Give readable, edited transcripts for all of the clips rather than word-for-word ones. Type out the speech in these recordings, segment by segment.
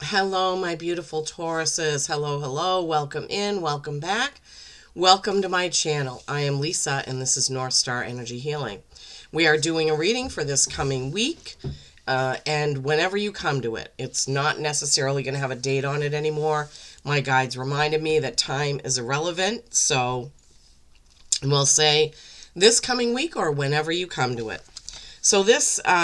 Hello, my beautiful Tauruses. Hello, hello. Welcome in. Welcome back. Welcome to my channel. I am Lisa, and this is North Star Energy Healing. We are doing a reading for this coming week, and whenever you come to it, it's not necessarily going to have a date on it anymore. My guides reminded me that time is irrelevant, so we'll say this coming week or whenever you come to it. So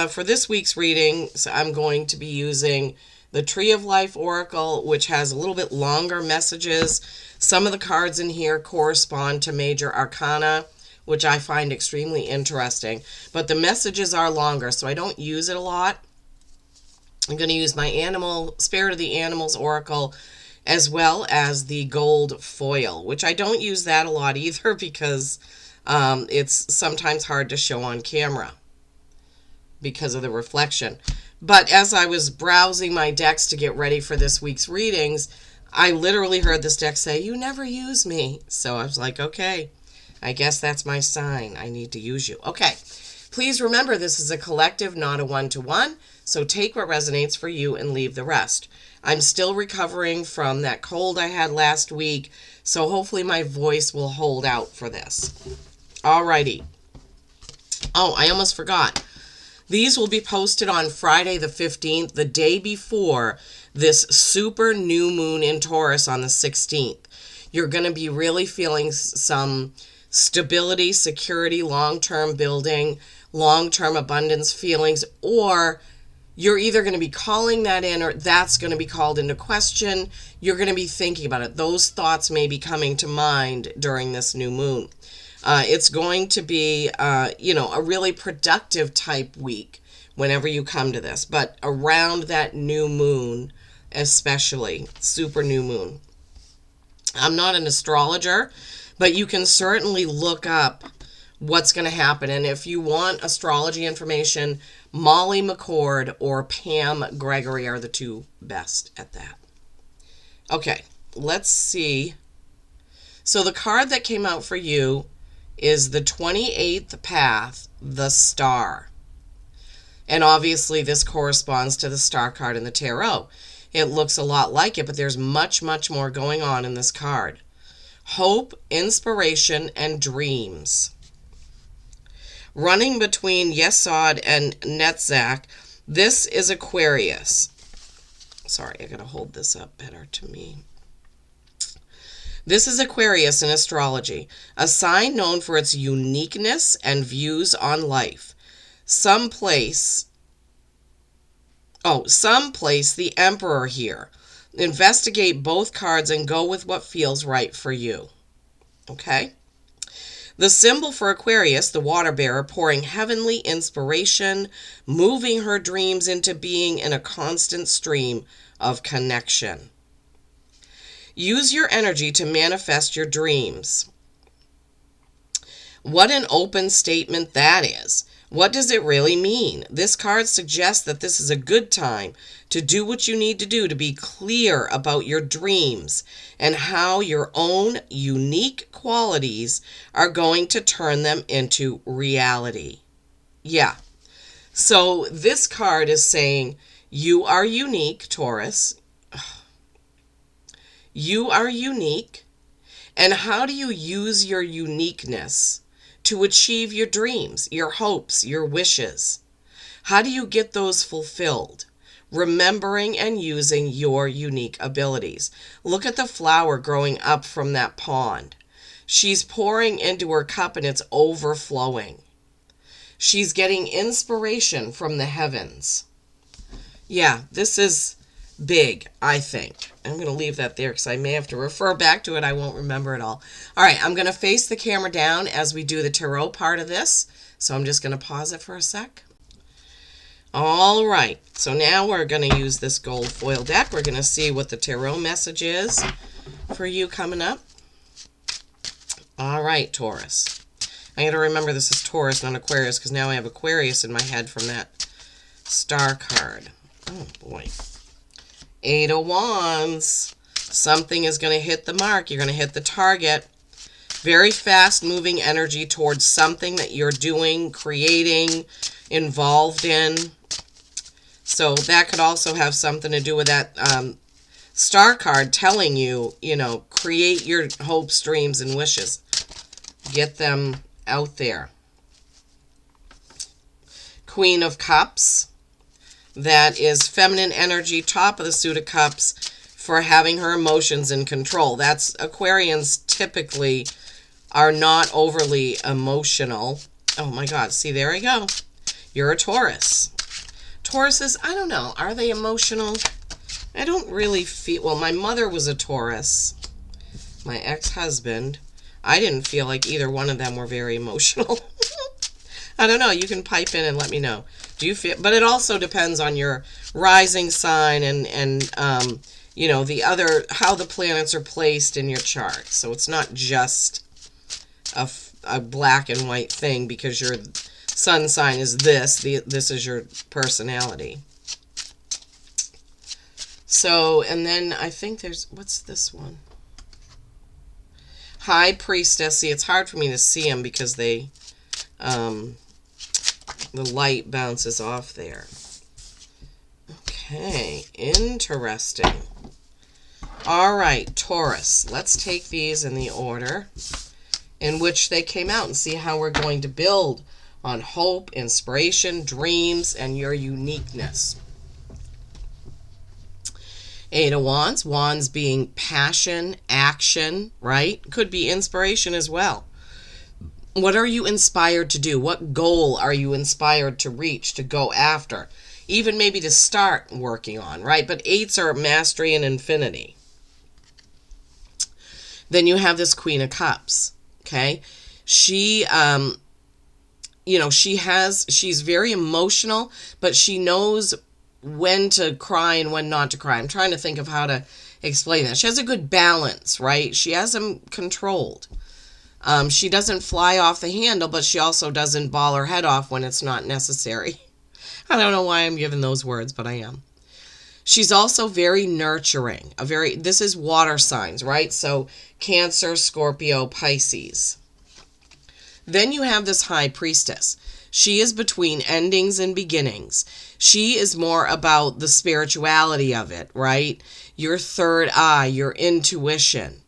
for this week's reading, I'm going to be using the Tree of Life Oracle, which has a little bit longer messages. Some of the cards in here correspond to major arcana, which I find extremely interesting. But the messages are longer, so I don't use it a lot. I'm going to use my Spirit of the Animals Oracle, as well as the gold foil, which I don't use that a lot either because it's sometimes hard to show on camera because of the reflection. But as I was browsing my decks to get ready for this week's readings, I literally heard this deck say, "You never use me." So I was like, okay, I guess that's my sign. I need to use you. Okay, please remember this is a collective, not a one-to-one. So take what resonates for you and leave the rest. I'm still recovering from that cold I had last week, so hopefully my voice will hold out for this. Alrighty. Oh, I almost forgot. These will be posted on Friday the 15th, the day before this super new moon in Taurus on the 16th. You're going to be really feeling some stability, security, long-term building, long-term abundance feelings, or you're either going to be calling that in or that's going to be called into question. You're going to be thinking about it. Those thoughts may be coming to mind during this new moon. It's going to be, a really productive type week whenever you come to this. But around that new moon, especially, super new moon. I'm not an astrologer, but you can certainly look up what's going to happen. And if you want astrology information, Molly McCord or Pam Gregory are the two best at that. Okay, let's see. So the card that came out for you is the 28th path, the star. And obviously this corresponds to the star card in the tarot. It looks a lot like it, but there's much, much more going on in this card. Hope, inspiration, and dreams. Running between Yesod and Netzach, this is Aquarius. Sorry, I gotta hold this up better to me. This is Aquarius in astrology, a sign known for its uniqueness and views on life. Someplace the Emperor here. Investigate both cards and go with what feels right for you. Okay? The symbol for Aquarius, the water bearer, pouring heavenly inspiration, moving her dreams into being in a constant stream of connection. Use your energy to manifest your dreams. What an open statement that is. What does it really mean? This card suggests that this is a good time to do what you need to do to be clear about your dreams and how your own unique qualities are going to turn them into reality. Yeah. So this card is saying you are unique, Taurus. You are unique. And how do you use your uniqueness to achieve your dreams, your hopes, your wishes? How do you get those fulfilled? Remembering and using your unique abilities. Look at the flower growing up from that pond. She's pouring into her cup and it's overflowing. She's getting inspiration from the heavens. Yeah, this is big, I think. I'm going to leave that there because I may have to refer back to it. I won't remember it all. All right, I'm going to face the camera down as we do the tarot part of this. So I'm just going to pause it for a sec. All right, so now we're going to use this gold foil deck. We're going to see what the tarot message is for you coming up. All right, Taurus. I got to remember this is Taurus, not Aquarius, because now I have Aquarius in my head from that star card. Oh, boy. 8 of Wands. Something is going to hit the mark. You're going to hit the target. Very fast moving energy towards something that you're doing, creating, involved in. So that could also have something to do with that star card telling you, create your hopes, dreams, and wishes. Get them out there. Queen of Cups. That is feminine energy, top of the suit of cups, for having her emotions in control. That's Aquarians typically are not overly emotional. Oh my God, see, there we go. You're a Taurus. Tauruses, I don't know, are they emotional? I don't really feel, well, my mother was a Taurus. My ex-husband, I didn't feel like either one of them were very emotional. I don't know, you can pipe in and let me know. Do you feel, but it also depends on your rising sign and the other, how the planets are placed in your chart. So it's not just a black and white thing because your sun sign is this is your personality. So, and then I think there's, what's this one? High Priestess. See, it's hard for me to see them because they, the light bounces off there. Okay, interesting. All right, Taurus. Let's take these in the order in which they came out and see how we're going to build on hope, inspiration, dreams, and your uniqueness. Eight of Wands. Wands being passion, action, right? Could be inspiration as well. What are you inspired to do? What goal are you inspired to reach, to go after? Even maybe to start working on, right? But eights are mastery and infinity. Then you have this Queen of Cups, okay? She, she's very emotional, but she knows when to cry and when not to cry. I'm trying to think of how to explain that. She has a good balance, right? She has them controlled. She doesn't fly off the handle, but she also doesn't bawl her head off when it's not necessary. I don't know why I'm giving those words, but I am. She's also very nurturing. This is water signs, right? So Cancer, Scorpio, Pisces. Then you have this High Priestess. She is between endings and beginnings. She is more about the spirituality of it, right? Your third eye, your intuition.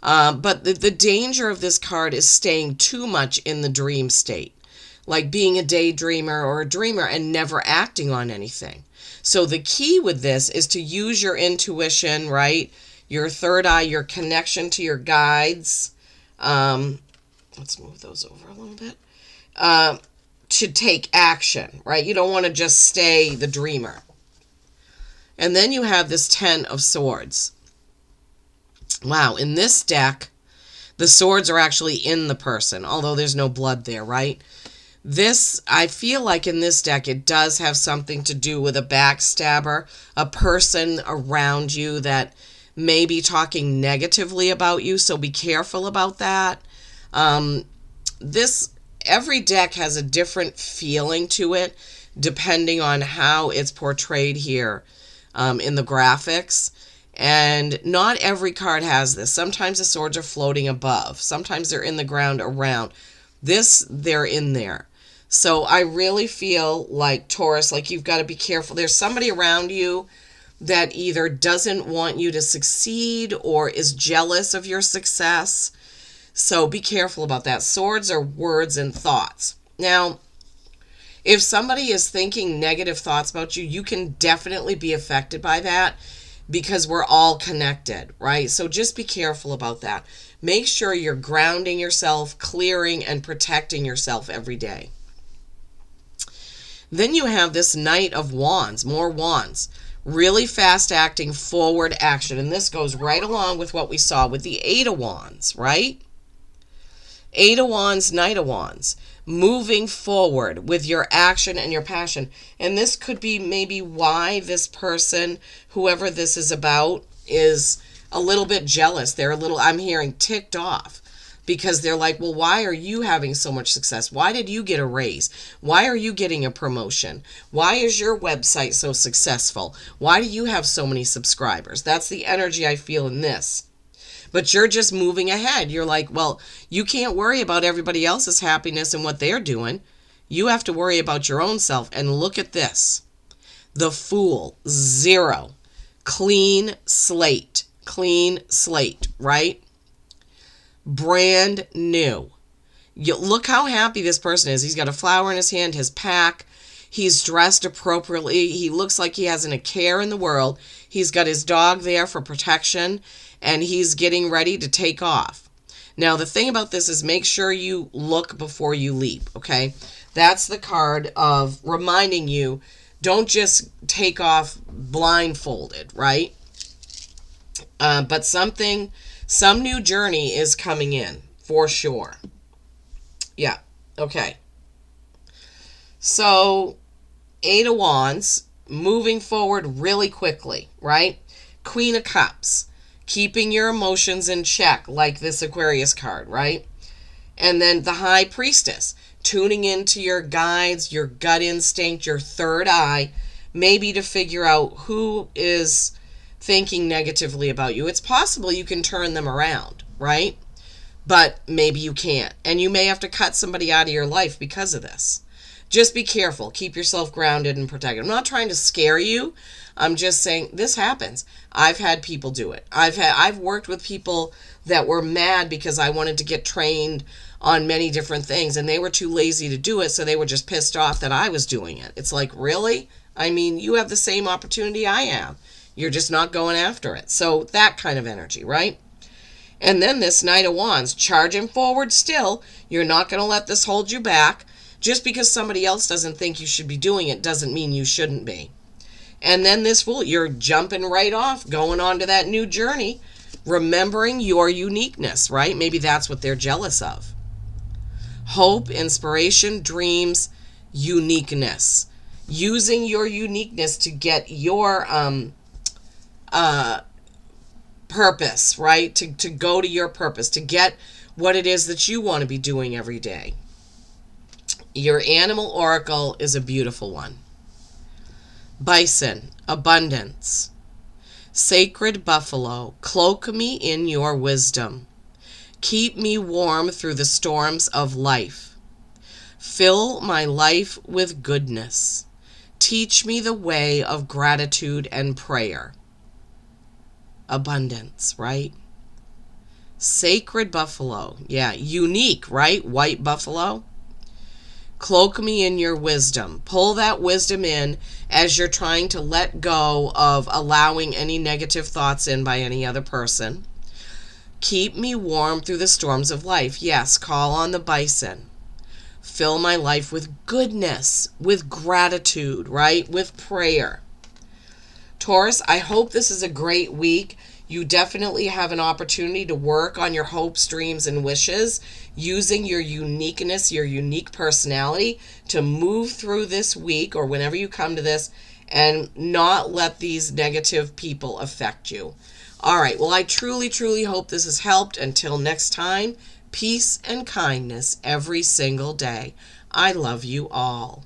But the danger of this card is staying too much in the dream state, like being a daydreamer or a dreamer and never acting on anything. So the key with this is to use your intuition, right? Your third eye, your connection to your guides. Let's move those over a little bit. To take action, right? You don't want to just stay the dreamer. And then you have this Ten of Swords. Wow, in this deck, the swords are actually in the person, although there's no blood there, right? This, I feel like in this deck, it does have something to do with a backstabber, a person around you that may be talking negatively about you, so be careful about that. Every deck has a different feeling to it, depending on how it's portrayed here in the graphics. And not every card has this. Sometimes the swords are floating above. Sometimes they're in the ground around. This, they're in there. So I really feel like, Taurus, like you've got to be careful. There's somebody around you that either doesn't want you to succeed or is jealous of your success. So be careful about that. Swords are words and thoughts. Now, if somebody is thinking negative thoughts about you, you can definitely be affected by that because we're all connected, right? So just be careful about that. Make sure you're grounding yourself, clearing and protecting yourself every day. Then you have this Knight of Wands, more wands. Really fast acting, forward action. And this goes right along with what we saw with the Eight of Wands, right? Eight of Wands, Knight of Wands. Moving forward with your action and your passion. And this could be maybe why this person, whoever this is about, is a little bit jealous. They're a little, I'm hearing, ticked off. Because they're like, well, why are you having so much success? Why did you get a raise? Why are you getting a promotion? Why is your website so successful? Why do you have so many subscribers? That's the energy I feel in this. But you're just moving ahead. You're like, well, you can't worry about everybody else's happiness and what they're doing. You have to worry about your own self. And look at this. The Fool, 0. Clean slate, right? Brand new. Look how happy this person is. He's got a flower in his hand, his pack. He's dressed appropriately. He looks like he hasn't a care in the world. He's got his dog there for protection, and he's getting ready to take off. Now, the thing about this is make sure you look before you leap, okay? That's the card of reminding you, don't just take off blindfolded, right? But some new journey is coming in, for sure. Yeah, okay. So, 8 of Wands, moving forward really quickly, right? Queen of Cups, keeping your emotions in check, like this Aquarius card, right? And then the High Priestess, tuning into your guides, your gut instinct, your third eye, maybe to figure out who is thinking negatively about you. It's possible you can turn them around, right? But maybe you can't. And you may have to cut somebody out of your life because of this. Just be careful. Keep yourself grounded and protected. I'm not trying to scare you. I'm just saying this happens. I've had people do it. I've worked with people that were mad because I wanted to get trained on many different things, and they were too lazy to do it, so they were just pissed off that I was doing it. It's like, really? I mean, you have the same opportunity I am. You're just not going after it. So that kind of energy, right? And then this Knight of Wands, charging forward still. You're not going to let this hold you back. Just because somebody else doesn't think you should be doing it doesn't mean you shouldn't be. And then this Fool, you're jumping right off, going on to that new journey, remembering your uniqueness, right? Maybe that's what they're jealous of. Hope, inspiration, dreams, uniqueness. Using your uniqueness to get your purpose, right? To go to your purpose, to get what it is that you want to be doing every day. Your animal oracle is a beautiful one. Bison, abundance. Sacred buffalo, cloak me in your wisdom. Keep me warm through the storms of life. Fill my life with goodness. Teach me the way of gratitude and prayer. Abundance, right? Sacred buffalo. Yeah, unique, right? White buffalo. Cloak me in your wisdom. Pull that wisdom in as you're trying to let go of allowing any negative thoughts in by any other person. Keep me warm through the storms of life. Yes, call on the bison. Fill my life with goodness, with gratitude, right? With prayer. Taurus, I hope this is a great week. You definitely have an opportunity to work on your hopes, dreams, and wishes using your uniqueness, your unique personality to move through this week or whenever you come to this and not let these negative people affect you. All right. Well, I truly, truly hope this has helped. Until next time, peace and kindness every single day. I love you all.